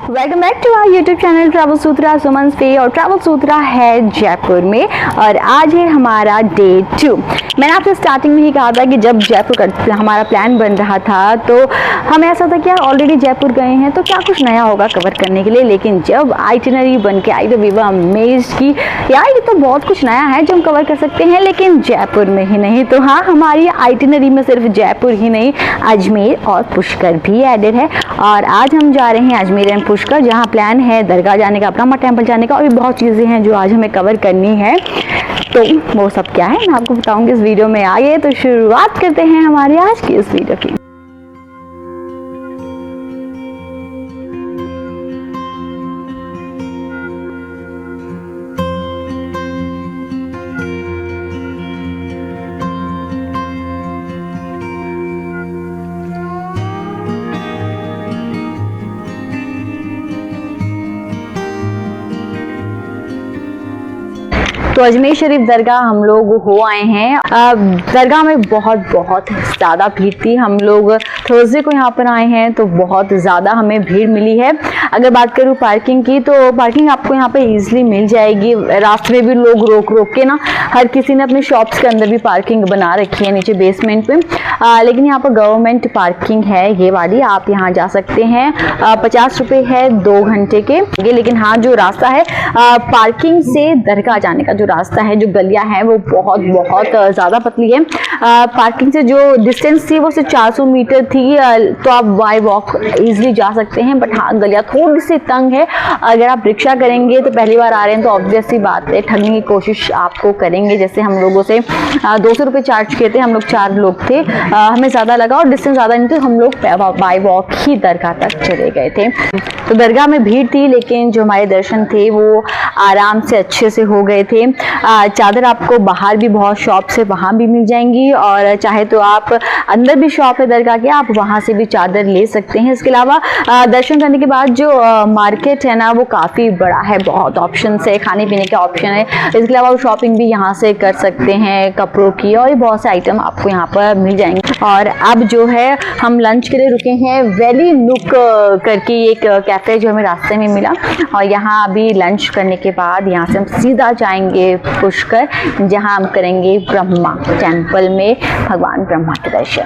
Welcome back to our YouTube channel travel Sutra Suman पे। और travel सूत्रा है जयपुर में और आज है हमारा डे 2। मैंने आपसे स्टार्टिंग में ही कहा था कि जब जयपुर का हमारा प्लान बन रहा था तो हमें ऐसा था कि यार ऑलरेडी जयपुर गए हैं तो क्या कुछ नया होगा कवर करने के लिए। लेकिन जब आइटिनरी बन के आई तो वी वर अमेज्ड कि यार ये तो बहुत कुछ नया है जो हम कवर कर सकते हैं, लेकिन जयपुर में ही नहीं। तो हाँ, हमारी आइटिनरी में सिर्फ जयपुर ही नहीं अजमेर और पुष्कर भी एडेड है। और आज हम जा रहे हैं अजमेर एंड पुष्कर, जहाँ प्लान है दरगाह जाने का, ब्रह्मा टेम्पल जाने का और भी बहुत चीज़ें हैं जो आज हमें कवर करनी है। तो वो सब क्या है मैं आपको बताऊंगी इस वीडियो में। आगे तो शुरुआत करते हैं हमारे आज की इस वीडियो की। तो अजमेर शरीफ दरगाह हम लोग हो आए हैं। दरगाह में बहुत ज़्यादा भीड़ थी। हम लोग थर्सडे को यहाँ पर आए हैं तो बहुत ज़्यादा हमें भीड़ मिली है। अगर बात करूँ पार्किंग की तो पार्किंग आपको यहाँ पे इजीली मिल जाएगी। रास्ते में भी लोग रोक के ना, हर किसी ने अपने शॉप्स के अंदर भी पार्किंग बना रखी है नीचे बेसमेंट पे। लेकिन यहाँ पर गवर्नमेंट पार्किंग है ये वाली, आप यहाँ जा सकते हैं। 50 रुपये है 2 घंटे के। लेकिन हाँ, जो रास्ता है पार्किंग से दरगाह जाने का, रास्ता है, जो गलियां हैं वो बहुत ज्यादा पतली है। पार्किंग से जो डिस्टेंस थी वो सिर्फ 400 मीटर थी, तो आप बाय वॉक इजीली जा सकते हैं। बट हाँ, गलियां थोड़ी सी तंग है। अगर आप रिक्शा करेंगे तो पहली बार आ रहे हैं तो ऑब्वियस सी बात है ठगने की कोशिश आपको करेंगे। जैसे हम लोगों से 200 रुपये चार्ज किए थे, हम लोग 4 लोग थे, हमें ज्यादा लगा और डिस्टेंस ज्यादा नहीं थी, हम लोग बाय वॉक ही दरगाह तक चले गए थे। तो दरगाह में भीड़ थी लेकिन जो हमारे दर्शन थे वो आराम से अच्छे से हो गए थे। चादर आपको बाहर भी बहुत शॉप से वहां भी मिल जाएंगी और चाहे तो आप अंदर भी शॉप है दरगाह के, आप वहां से भी चादर ले सकते हैं। इसके अलावा दर्शन करने के बाद जो मार्केट है ना वो काफी बड़ा है, बहुत ऑप्शन है, खाने पीने के ऑप्शन है। इसके अलावा शॉपिंग भी यहाँ से कर सकते हैं कपड़ों की, और बहुत से आइटम आपको यहाँ पर मिल जाएंगे। और अब जो है हम लंच के लिए रुके हैं वैली नुक करके एक कैफे जो हमें रास्ते में मिला, और यहाँ अभी लंच करने के बाद यहाँ से हम सीधा जाएंगे पुष्कर, जहाँ हम करेंगे ब्रह्मा टेम्पल में भगवान ब्रह्मा के दर्शन।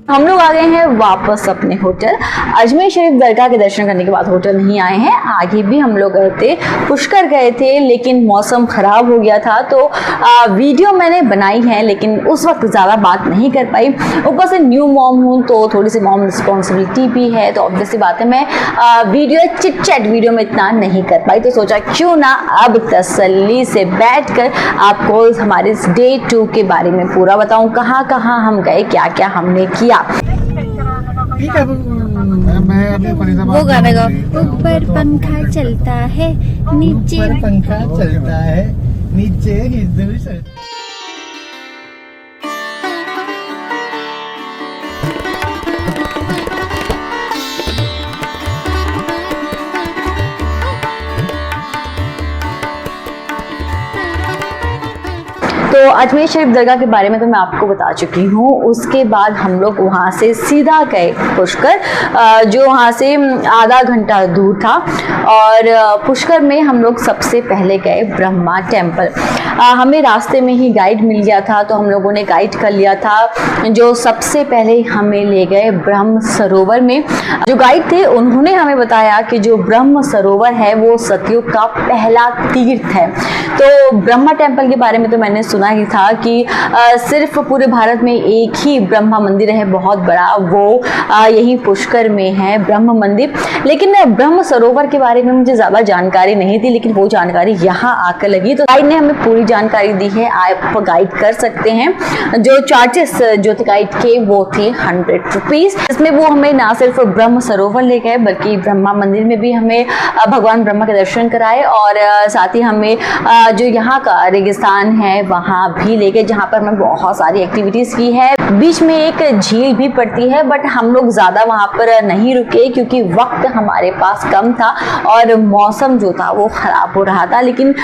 हम लोग आ गए हैं वापस अपने होटल। अजमेर शरीफ दरगाह के दर्शन करने के बाद होटल नहीं आए हैं, आगे भी हम लोग गए थे, पुष्कर गए थे, लेकिन मौसम खराब हो गया था तो वीडियो मैंने बनाई है लेकिन उस वक्त ज़्यादा बात नहीं कर पाई। ऊपर से न्यू मॉम हूँ तो थोड़ी सी मॉम रिस्पॉन्सिबिलिटी भी है, तो ऑब्वियसली बात है मैं वीडियो चिट चैट वीडियो में इतना नहीं कर पाई। तो सोचा क्यों ना अब तसल्ली से बैठ कर आपको हमारे डे 2 के बारे में पूरा बताऊँ, कहाँ कहाँ हम गए, क्या क्या हमने किया। वो गाना गाओ। ऊपर पंखा चलता है, नीचे पंखा चलता है, नीचे हिंदू चलता है। तो अजमेर शरीफ दरगाह के बारे में तो मैं आपको बता चुकी हूँ। उसके बाद हम लोग वहाँ से सीधा गए पुष्कर, जो वहाँ से आधा घंटा दूर था। और पुष्कर में हम लोग सबसे पहले गए ब्रह्मा टेम्पल। हमें रास्ते में ही गाइड मिल गया था तो हम लोगों ने गाइड कर लिया था, जो सबसे पहले हमें ले गए ब्रह्म सरोवर में। जो गाइड थे उन्होंने हमें बताया कि जो ब्रह्म सरोवर है वो सतयुग का पहला तीर्थ है। तो ब्रह्मा टेम्पल के बारे में तो मैंने सुना ही था कि सिर्फ पूरे भारत में एक ही ब्रह्मा मंदिर है बहुत बड़ा, वो यही पुष्कर में है ब्रह्म मंदिर। लेकिन ब्रह्म सरोवर के बारे में मुझे ज़्यादा जानकारी नहीं थी, लेकिन वो जानकारी यहाँ आकर लगी तो गाइड ने हमें पूरी जानकारी दी है। आप गाइड कर सकते हैं। जो चार्जेस जो थे गाइड के वो थे 100 रुपीज़। इसमें वो हमें ना सिर्फ ब्रह्म सरोवर ले गए बल्कि ब्रह्मा मंदिर में भी हमें भगवान ब्रह्मा के दर्शन कराए, और साथ ही हमें जो यहाँ का रेगिस्तान है वहाँ वहाँ भी ले गए, जहाँ पर हमने बहुत सारी एक्टिविटीज की है। बीच में एक झील भी पड़ती है, बट हम लोग ज्यादा वहाँ पर नहीं रुके क्योंकि वक्त हमारे पास कम था और मौसम जो था वो खराब हो रहा था। लेकिन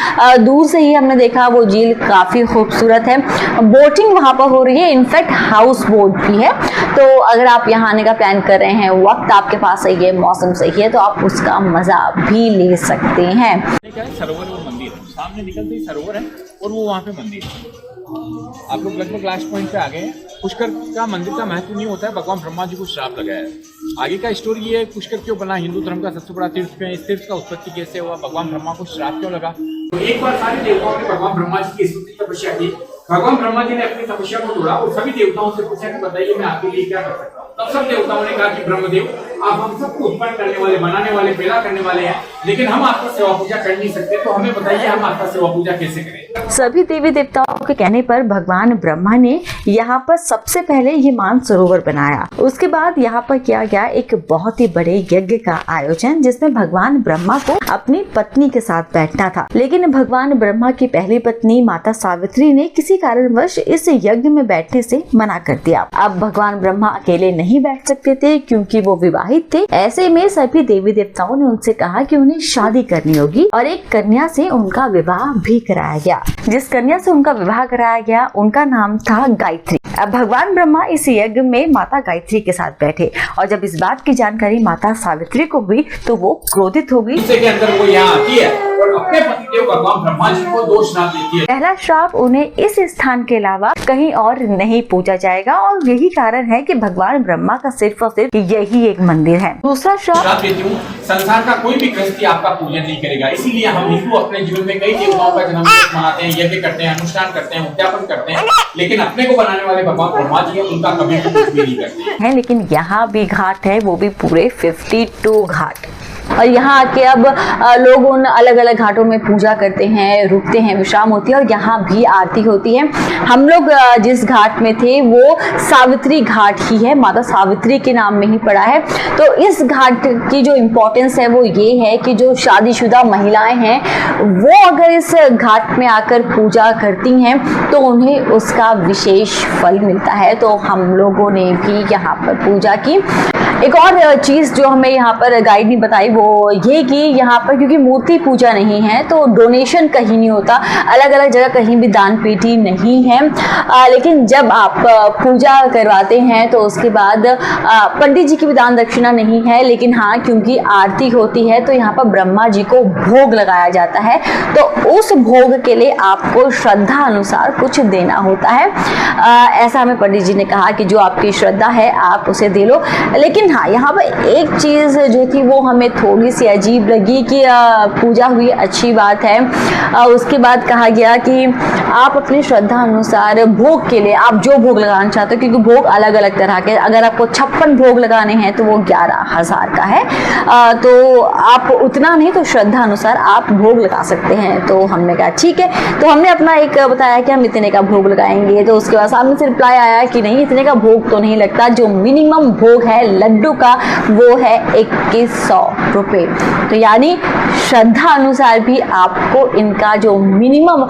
दूर से ही हमने देखा वो झील काफी खूबसूरत है। बोटिंग वहाँ पर हो रही है, इनफैक्ट हाउस बोट भी है। तो अगर आप यहाँ आने का प्लान कर रहे हैं, वक्त आपके पास सही है, मौसम सही है, तो आप उसका मजा भी ले सकते हैं। क्या है, सरोवर और मंदिर है, सामने निकलते ही सरोवर है और वो वहाँ पे मंदिर है। आप लोग लगभग लास्ट पॉइंट पे आ गए हैं। पुष्कर का मंदिर का महत्व नहीं होता है, भगवान ब्रह्मा जी को श्राप लगाया है। आगे का स्टोरी ये है, पुष्कर क्यों बना, हिंदू धर्म का सबसे बड़ा तीर्थ है, इस तीर्थ का उत्पत्ति कैसे हुआ, भगवान ब्रह्मा को श्राप क्यों लगा। तो एक बार सारे देवताओं ने भगवान ब्रह्मा जी की स्तुति तपस्या की। भगवान ब्रह्मा जी ने अपनी तपस्या को तोड़ा और सभी देवताओं से पूछा कि बताइए मैं आपके लिए क्या कर सकता हूँ। तब सब देवताओं ने कहा कि ब्रह्मदेव, आप हम सबको उत्पन्न करने वाले, बनाने वाले, पैदा करने वाले हैं, लेकिन हम आपका सेवा पूजा कर नहीं सकते, तो हमें बताइए हम आपका सेवा पूजा कैसे करें। सभी देवी देवताओं के कहने पर भगवान ब्रह्मा ने यहाँ पर सबसे पहले ये मानसरोवर बनाया। उसके बाद यहाँ पर किया गया एक बहुत ही बड़े यज्ञ का आयोजन, जिसमें भगवान ब्रह्मा को अपनी पत्नी के साथ बैठना था। लेकिन भगवान ब्रह्मा की पहली पत्नी माता सावित्री ने किसी कारणवश इस यज्ञ में बैठने से मना कर दिया। अब भगवान ब्रह्मा अकेले नहीं बैठ सकते थे क्योंकि वो विवाहित थे। ऐसे में सभी देवी देवताओं ने उनसे कहा कि उन्हें शादी करनी होगी और एक कन्या से उनका विवाह भी कराया गया। जिस कन्या से उनका विवाह कराया गया उनका नाम था गायत्री। अब भगवान ब्रह्मा इस यज्ञ में माता गायत्री के साथ बैठे और जब इस बात की जानकारी माता सावित्री को हुई तो वो क्रोधित हो गई। के अंदर वो यहाँ आती है और अपने पतिदेव भगवान ब्रह्मा जी को 2 श्राप देती है। पहला श्राप, उन्हें इस स्थान के अलावा कहीं और नहीं पूजा जाएगा और यही कारण है कि भगवान ब्रह्मा का सिर्फ और सिर्फ यही एक मंदिर है। दूसरा श्राप देती हूँ, संसार का कोई भी गृहस्थी आपका पूजन नहीं करेगा। इसीलिए हम हिंदू अपने जीवन में कई देवताओं का जन्मदिन मनाते हैं, यज्ञ करते हैं, अनुष्ठान करते हैं, उद्यापन करते हैं, लेकिन अपने को बनाने वाले भगवान ब्रह्मा जी उनका कभी कुछ भी नहीं करते हैं। लेकिन यहाँ भी घाट है, वो भी पूरे 52 घाट। और यहाँ आके अब लोग उन अलग अलग घाटों में पूजा करते हैं, रुकते हैं, विश्राम होती है और यहाँ भी आरती होती है। हम लोग जिस घाट में थे वो सावित्री घाट ही है, माता सावित्री के नाम में ही पड़ा है। तो इस घाट की जो इम्पोर्टेंस है वो ये है कि जो शादीशुदा महिलाएं हैं वो अगर इस घाट में आकर पूजा करती हैं तो उन्हें उसका विशेष फल मिलता है। तो हम लोगों ने भी यहाँ पर पूजा की। एक और चीज जो हमें यहाँ पर गाइड ने बताई वो ये कि यहाँ पर क्योंकि मूर्ति पूजा नहीं है तो डोनेशन कहीं नहीं होता, अलग अलग जगह कहीं भी दान पेटी नहीं है। लेकिन जब आप पूजा करवाते हैं तो उसके बाद पंडित जी की भी दान दक्षिणा नहीं है, लेकिन हाँ क्योंकि आरती होती है तो यहाँ पर ब्रह्मा जी को भोग लगाया जाता है, तो उस भोग के लिए आपको श्रद्धा अनुसार कुछ देना होता है। ऐसा हमें पंडित जी ने कहा कि जो आपकी श्रद्धा है आप उसे दे लो। लेकिन हाँ यहाँ पर एक चीज जो थी वो हमें थोड़ी सी अजीब लगी कि पूजा हुई, अच्छी बात है। उसके बाद कहा गया कि आप अपनी श्रद्धा अनुसार भोग के लिए आप जो भोग लगाना चाहते हो, क्योंकि भोग अलग अलग तरह के, अगर आपको 56 भोग लगाने हैं तो वो 11,000 का है, तो आप उतना नहीं तो श्रद्धा अनुसार आप भोग लगा सकते हैं। तो हमने कहा ठीक है, तो हमने अपना एक बताया कि हम इतने का भोग लगाएंगे। तो उसके बाद सामने से रिप्लाई आया कि नहीं इतने का भोग तो नहीं लगता, जो मिनिमम भोग है लड्डू का वो है 2100 रुपए। तो यानी श्रद्धा अनुसार भी आपको इनका जो मिनिमम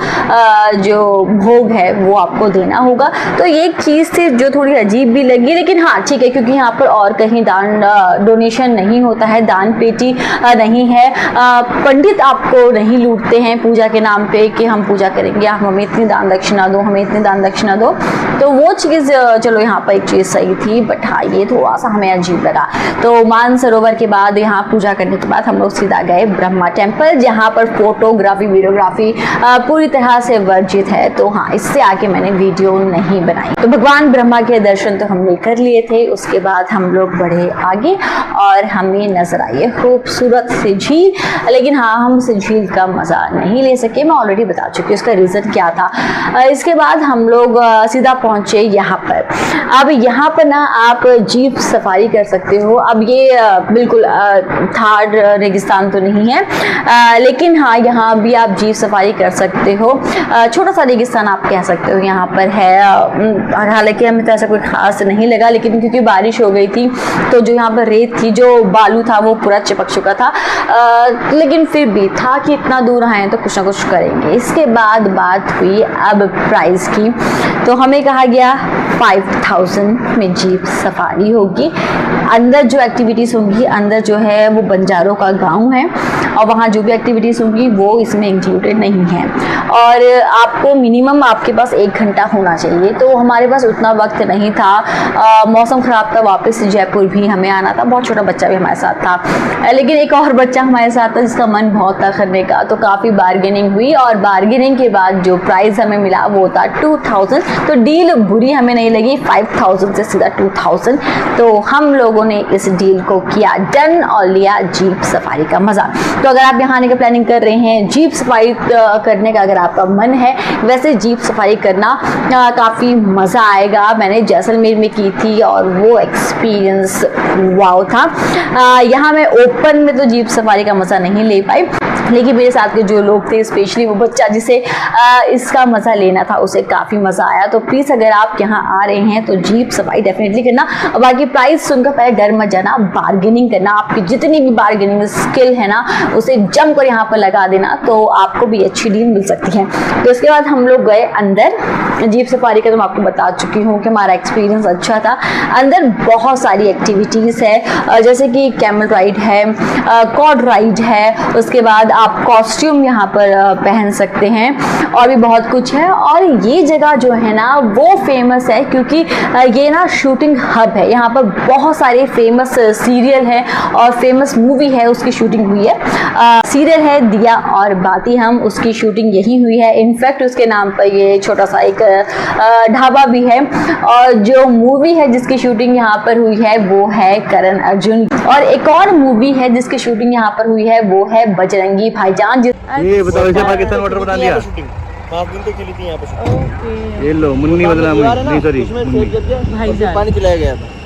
जो भोग है वो आपको देना होगा। तो ये एक चीज थी जो थोड़ी अजीब भी लगी, लेकिन हाँ ठीक है क्योंकि यहाँ पर और कहीं दान डोनेशन नहीं होता है, दान पेटी नहीं है, पंडित आपको नहीं लूटते हैं पूजा के नाम पे कि हम पूजा करेंगे, आप हमें इतनी दान दक्षिणा दो, हमें इतनी दान दक्षिणा दो। तो वो चीज चलो यहाँ पर एक चीज सही थी, बट हाँ ये थोड़ा सा हमें अजीब लगा। तो मानसरोवर के बाद यहाँ पूजा करने के बाद हम लोग सीधा गए ब्रह्मा टेम्पल, जहाँ पर फोटोग्राफी वीडियोग्राफी पूरी तरह से वर्जित है। तो हाँ इससे आगे मैंने वीडियो नहीं बनाई। तो भगवान ब्रह्मा के दर्शन तो हमने कर लिए थे। उसके बाद हम लोग बढ़े आगे और हमें नजर आई खूबसूरत सी झील, लेकिन हाँ हम उस झील का मजा नहीं ले सके, मैं ऑलरेडी बता चुकी हूँ उसका रीजन क्या था। इसके बाद हम लोग सीधा पहुंचे यहाँ पर। अब यहाँ पर ना आप जीप सफारी कर सकते हो। अब ये बिल्कुल थार रेगिस्तान तो नहीं है, लेकिन हाँ यहाँ भी आप जीप सफारी कर सकते हो। छोटा सा रेगिस्तान आप कह सकते हो यहाँ पर है, और हालांकि हमें तो ऐसा कोई खास नहीं लगा, लेकिन क्योंकि बारिश हो गई थी तो जो यहाँ पर रेत थी, जो बालू था वो पूरा चिपक चुका था, लेकिन फिर भी था कि इतना दूर आए तो कुछ ना कुछ करेंगे। इसके बाद बात हुई अब प्राइस की, तो हमें कहा गया 5000 में जीप सफारी होगी। अंदर जो एक्टिविटीज़ होंगी, अंदर जो है वो बंजारों का गांव है और वहाँ जो भी एक्टिविटीज़ होंगी वो इसमें इंक्लूडेड नहीं है, और आपको मिनिमम आपके पास 1 घंटा होना चाहिए। तो हमारे पास उतना वक्त नहीं था, मौसम ख़राब था, वापस जयपुर भी हमें आना था, बहुत छोटा बच्चा भी हमारे साथ था, लेकिन एक और बच्चा हमारे साथ था जिसका मन बहुत था करने का, तो काफ़ी बार्गेनिंग हुई और बार्गेनिंग के बाद जो प्राइस हमें मिला वो था 2000। तो डील बुरी हमें नहीं लगी, 5000 से सीधा 2000, तो हम लोगों ने इस डील को किया डन और लिया जीप सफारी का मज़ा। तो अगर आप यहाँ आने की प्लानिंग कर रहे हैं, जीप सफारी करने का अगर आपका मन है, वैसे जीप सफारी करना काफ़ी मज़ा आएगा। मैंने जैसलमेर में की थी और वो एक्सपीरियंस वाव था। यहाँ मैं ओपन में तो जीप सफारी का मज़ा नहीं ले पाई, लेकिन मेरे साथ के जो लोग थे, स्पेशली वो बच्चा जिसे इसका मज़ा लेना था, उसे काफ़ी मज़ा आया। तो प्लीज़ अगर आप यहाँ आ रहे हैं तो जीप सफारी डेफिनेटली करना। और बाकी प्राइस सुनकर पहले डर मत जाना, बार्गेनिंग करना, आपकी जितनी भी बार्गेनिंग स्किल है ना उसे जम कर यहाँ पर लगा देना, तो आपको भी अच्छी डील मिल सकती है। तो इसके बाद हम लोग गए अंदर। जीप सफारी का तो मैं आपको बता चुकी हूँ कि हमारा एक्सपीरियंस अच्छा था। अंदर बहुत सारी एक्टिविटीज़ है, जैसे कि कैमल राइड है, कॉर्ड राइड है, उसके बाद आप कॉस्ट्यूम यहाँ पर पहन सकते हैं, और भी बहुत कुछ है। और ये जगह जो है ना वो फेमस है क्योंकि ये ना शूटिंग हब है। यहाँ पर बहुत सारे फेमस सीरियल है और फेमस मूवी है, उसकी शूटिंग हुई है। सीरियल है दिया और बाती हम, उसकी शूटिंग यही हुई है। इनफैक्ट उसके नाम पर ये छोटा सा एक ढाबा भी है। और जो मूवी है जिसकी शूटिंग यहाँ पर हुई है वो है करण अर्जुन, और एक और मूवी है जिसकी शूटिंग यहाँ पर हुई है वो है बजरंगी भाईजान। ये बताओ, इसे पाकिस्तान बॉर्डर बना दिया। 5 दिन तो चली थी यहाँ पे। ये लो मुन्नी बदला, नहीं सॉरी पानी पिलाया गया था।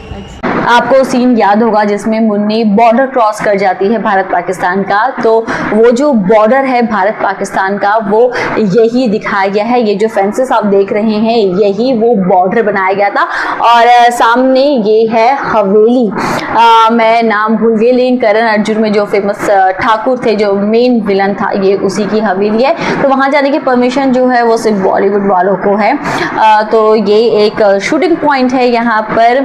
आपको सीन याद होगा जिसमें मुन्नी बॉर्डर क्रॉस कर जाती है भारत पाकिस्तान का, तो वो जो बॉर्डर है भारत पाकिस्तान का वो यही दिखाया गया है। ये जो फेंसेस आप देख रहे हैं यही वो बॉर्डर बनाया गया था। और सामने ये है हवेली, मैं नाम भूल गई, लेकिन करण अर्जुन में जो फेमस ठाकुर थे, जो मेन विलन था, ये उसी की हवेली है। तो वहाँ जाने की परमिशन जो है वो सिर्फ बॉलीवुड वालों को है। तो ये एक शूटिंग पॉइंट है यहाँ पर।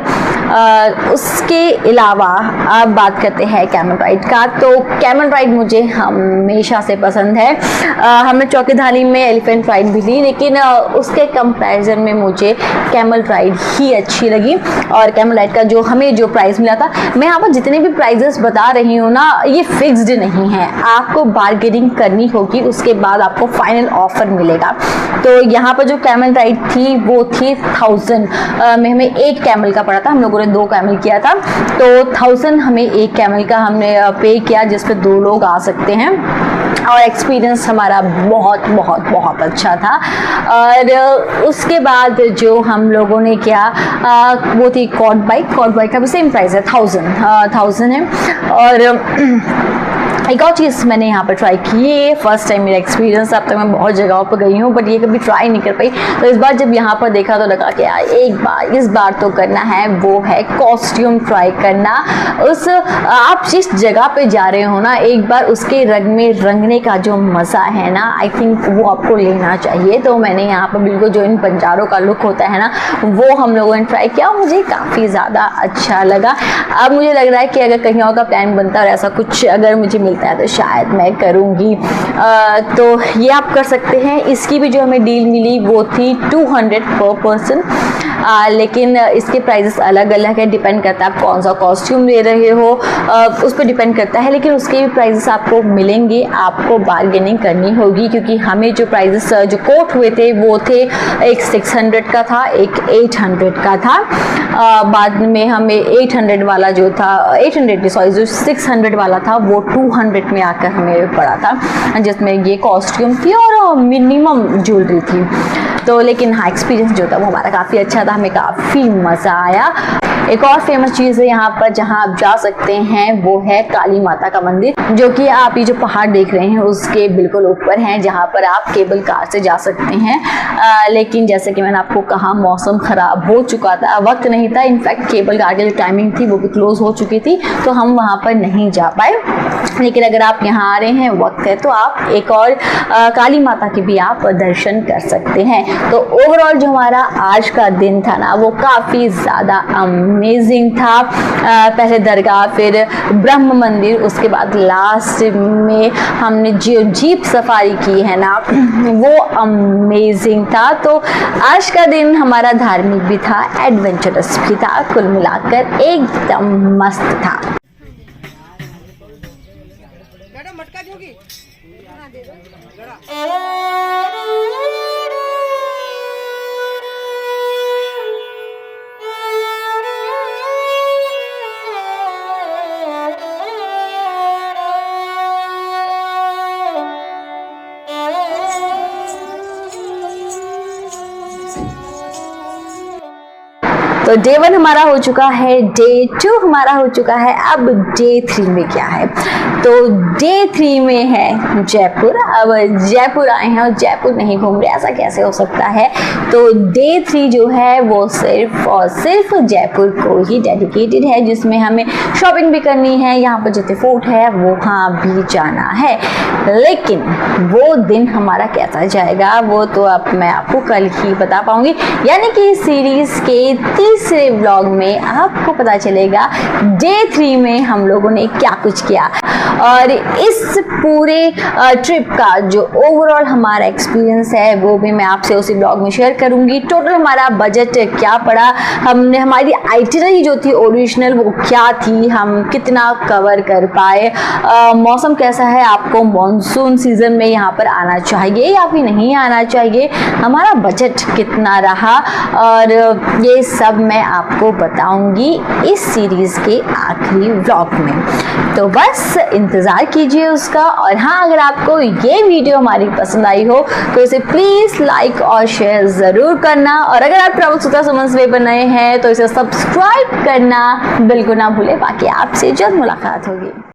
उसके अलावा अब बात करते हैं कैमल राइड का। तो कैमल राइड मुझे हमेशा से पसंद है। हमने चौकीधारी में एलिफेंट राइड भी ली, लेकिन उसके कंपैरिजन में मुझे कैमल राइड ही अच्छी लगी। और कैमल राइड का जो हमें जो प्राइस मिला था, मैं यहाँ पर जितने भी प्राइजेस बता रही हूँ ना ये फिक्स्ड नहीं है, आपको बार्गेनिंग करनी होगी, उसके बाद आपको फाइनल ऑफर मिलेगा। तो यहाँ पर जो कैमल राइड थी वो थी 1000 में, हमें 1 कैमल का पड़ा था, हम लोगों ने 2 कैमल किया था, तो 1000 हमें 1 कैमल का हमने पे किया, जिस पे 2 लोग आ सकते हैं। और एक्सपीरियंस हमारा बहुत बहुत बहुत अच्छा था। और उसके बाद जो हम लोगों ने किया वो थी कॉर्ड बाइक। कॉर्ड बाइक का भी सेम प्राइस है, 1000 है। और एक और चीज़ मैंने यहाँ पर ट्राई की है, फर्स्ट टाइम मेरा एक्सपीरियंस। अब तक मैं बहुत जगहों पर गई हूँ बट ये कभी ट्राई नहीं कर पाई, तो इस बार जब यहाँ पर देखा तो लगा कि यार एक बार इस बार तो करना है, वो है कॉस्ट्यूम ट्राई करना। उस आप जिस जगह पे जा रहे हो ना, एक बार उसके रंग में रंगने का जो मज़ा है ना, आई थिंक वो आपको लेना चाहिए। तो मैंने यहाँ पर बिल्कुल जो इन बंजारों का लुक होता है ना वो हम लोगों ने ट्राई किया, मुझे काफ़ी ज़्यादा अच्छा लगा। अब मुझे लग रहा है कि अगर कहीं और का प्लान बनता है और ऐसा कुछ अगर मुझे मिलता है तो शायद मैं करूँगी। तो ये आप कर सकते हैं। इसकी भी जो हमें डील मिली वो थी 200 पर पर्सन, लेकिन इसके प्राइजेस अलग अलग है, डिपेंड करता है आप कौन सा कॉस्ट्यूम ले रहे हो, उस पर डिपेंड करता है। लेकिन उसके भी प्राइजेस आपको मिलेंगे, आपको बार्गेनिंग करनी होगी, क्योंकि हमें जो प्राइजेस जो कोट हुए थे वो थे एक 600 का था, एक 800 का था। बाद में हमें 800 वाला जो था, 800 सॉरी जो 600 वाला था वो 200 में आकर हमें पड़ा था, जिसमें ये कॉस्ट्यूम थी और मिनिमम ज्वेलरी थी। तो लेकिन हाँ, एक्सपीरियंस जो था वो हमारा काफ़ी अच्छा था, हमें काफ़ी मज़ा आया। एक और फेमस चीज़ है यहाँ पर जहाँ आप जा सकते हैं, वो है काली माता का मंदिर, जो कि आप ये जो पहाड़ देख रहे हैं उसके बिल्कुल ऊपर हैं, जहाँ पर आप केबल कार से जा सकते हैं। लेकिन जैसे कि मैंने आपको कहा, मौसम ख़राब हो चुका था, वक्त नहीं था, इनफैक्ट केबल कार की जो टाइमिंग थी वो भी क्लोज हो चुकी थी, तो हम वहाँ पर नहीं जा पाए। लेकिन अगर आप यहाँ आ रहे हैं, वक्त है, तो आप एक और काली माता के भी आप दर्शन कर सकते हैं। तो ओवरऑल जो हमारा आज का दिन था ना, वो काफ़ी ज़्यादा अमेजिंग था। पहले दरगाह, फिर ब्रह्म मंदिर, उसके बाद लास्ट में हमने जो जीप सफारी की है ना, वो अमेजिंग था। तो आज का दिन हमारा धार्मिक भी था, एडवेंचरस भी था, कुल मिलाकर एकदम मस्त था। तो डे 1 हमारा हो चुका है, डे 2 हमारा हो चुका है। अब डे 3 में क्या है? तो डे 3 में है जयपुर। अब जयपुर आए हैं और जयपुर नहीं घूम रहे, ऐसा कैसे हो सकता है? तो डे 3 जो है वो सिर्फ और सिर्फ जयपुर को ही डेडिकेटेड है, जिसमें हमें शॉपिंग भी करनी है, यहाँ पर जितने फोर्ट है वहाँ भी जाना है। लेकिन वो दिन हमारा कैसा जाएगा वो तो अब मैं आपको कल ही बता पाऊंगी, यानी कि इस सीरीज के तीसरे व्लॉग में आपको पता चलेगा डे 3 में हम लोगों ने क्या कुछ किया। और इस पूरे ट्रिप का जो ओवरऑल हमारा एक्सपीरियंस है वो भी मैं आपसे उसी ब्लॉग में शेयर करूंगी। टोटल हमारा बजट क्या पड़ा, हमने हमारी आइटिनरी जो थी ओरिजिनल वो क्या थी, हम कितना कवर कर पाए, मौसम कैसा है, आपको मॉनसून सीजन में यहाँ पर आना चाहिए या फिर नहीं आना चाहिए, हमारा बजट कितना रहा, और ये सब मैं आपको बताऊंगी इस सीरीज के आखिरी व्लॉग में। तो बस इंतज़ार कीजिए उसका। और हाँ, अगर आपको ये वीडियो हमारी पसंद आई हो तो इसे प्लीज़ लाइक और शेयर ज़रूर करना, और अगर आप ट्रैवल सुधा सुमन वे पर नए हैं तो इसे सब्सक्राइब करना बिल्कुल ना भूलें। बाकी आपसे जल्द मुलाकात होगी।